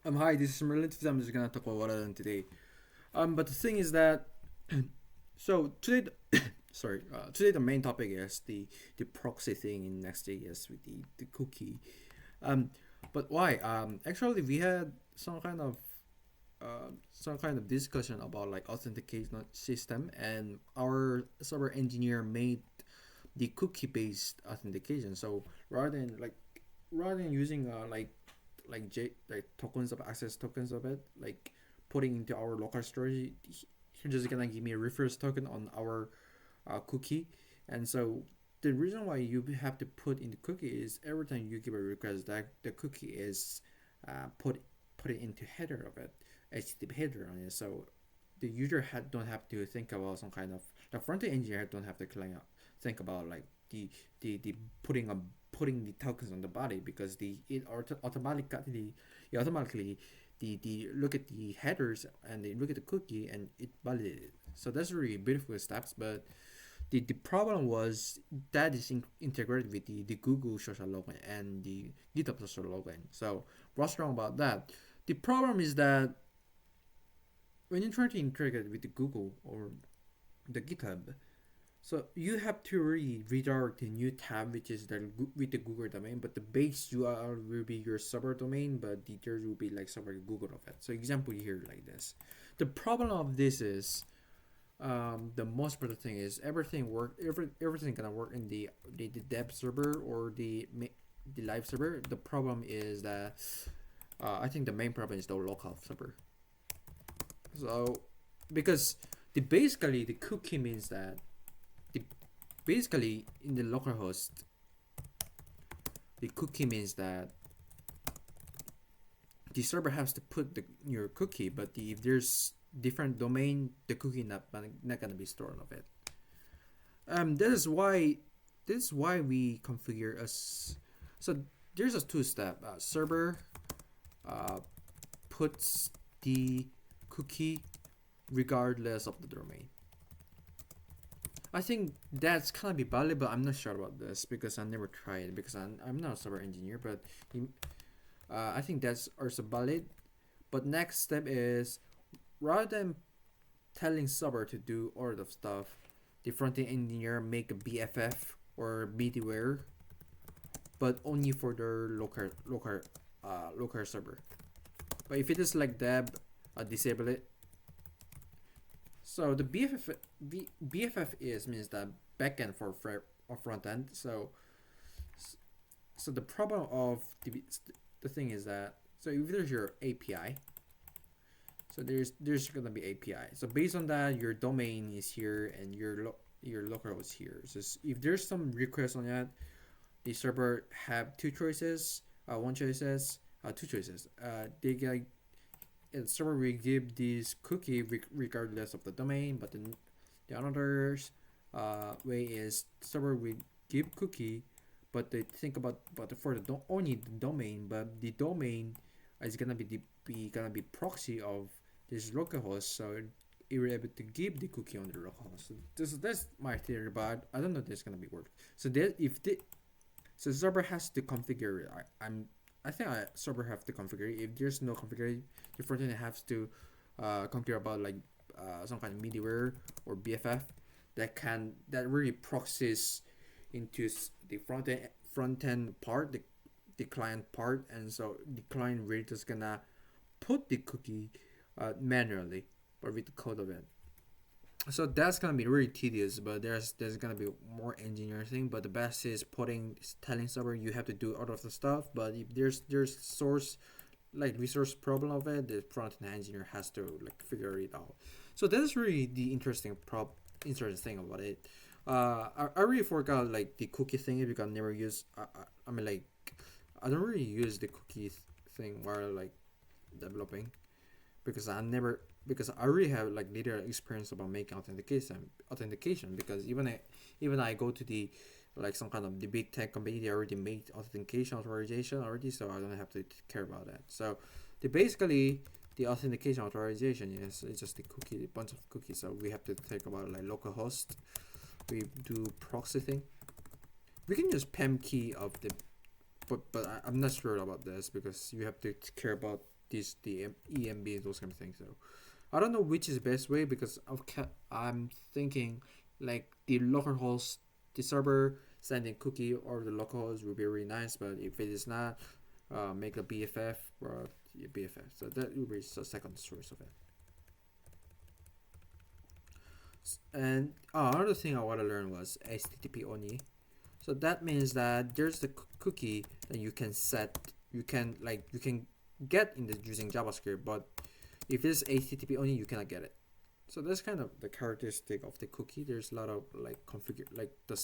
Hi, this is Merlin. Today I'm just gonna talk about what I learned today. But the thing is that, so today, today the main topic is the proxy thing in Next.js with the cookie. Um, but why? Actually, we had some kind of discussion about like authentication system, and our server engineer made the cookie based authentication. So rather than using like tokens of access tokens of it, like putting into our local storage, you're just gonna give me a reference token on our cookie. And so the reason why you have to put in the cookie is every time you give a request, that the cookie is put it into header of it, HTTP header on it. So the user don't have to think about some kind of, the front end engineer don't have to think about like the putting the tokens on the body, because automatically the look at the headers and they look at the cookie and it validated. So that's really beautiful steps. But the problem was that is integrated with the Google social login and the GitHub social login. So what's wrong about that? The problem is that when you try to integrate with the Google or the GitHub, so you have to really redirect a new tab, which is with the Google domain, but the base URL will be your server domain, but the there will be like server Google of it. So example here like this. The problem of this is the most important thing is everything gonna work in the dev server or the live server. The problem is that I think the main problem is the local server. So because basically the cookie means that the basically in the localhost, the cookie means that the server has to put your cookie, but if there's different domain, the cookie not gonna be stored of it. That is why we configure us. So there's a two-step. Server uh, puts the cookie regardless of the domain. I think that's kind of be valid, but I'm not sure about this because I never tried it, because I'm not a software engineer. But I think that's also valid. But next step is, rather than telling server to do all of stuff, the front end engineer make a BFF or BDware, but only for their local server. But if it is like dev, disable it. So the BFF is means that backend for front end. So the problem of the thing is that, so if there's your API, so there's gonna be API. So based on that, your domain is here and your local is here. So if there's some request on that, the server have two choices, one choices, two choices. They get and server will give this cookie regardless of the domain, but the another way is server will give cookie, but they think about but for the only the domain, but the domain is gonna gonna be proxy of this localhost, so it will able to give the cookie on the localhost. So that's my theory, but I don't know if this gonna be work. So that if the so server has to configure it. I think server have to configure it. If there's no configuration, the front end has to configure about like some kind of middleware or BFF that really proxies into the front end part, the client part, and so the client really just gonna put the cookie manually or with the code of it. So that's gonna be really tedious, but there's gonna be more engineering thing. But the best is telling server you have to do all of the stuff. But if there's source like resource problem of it, the front end engineer has to like figure it out. So that's really the interesting thing about it. I really forgot like the cookie thing because I never use. I mean like I don't really use the cookie thing while like developing, because I really have like little experience about making authentication, because even I go to the like some kind of the big tech company, they already made authentication authorization already, so I don't have to care about that. So basically the authentication authorization is it's just the cookie, a bunch of cookies. So we have to think about like localhost. We do proxy thing. We can use PEM key of the, but I'm not sure about this because you have to care about the EMB, those kind of things. So I don't know which is the best way because I'm thinking like the local host, the server sending cookie or the local host would be really nice. But if it is not, make a BFF or BFF. So that will be the second source of it. And another thing I want to learn was HTTP only. So that means that there's the cookie that you can set. You can get in the using JavaScript, but if it's HTTP only, you cannot get it. So that's kind of the characteristic of the cookie. There's a lot of like configure like the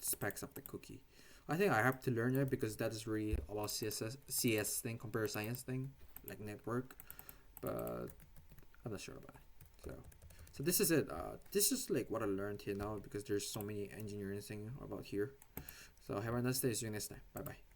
specs of the cookie. I think I have to learn it because that is really about CS thing, computer science thing, like network. But I'm not sure about it. So this is it. This is like what I learned here now because there's so many engineering thing about here. So have a nice day. See you next time. Bye bye.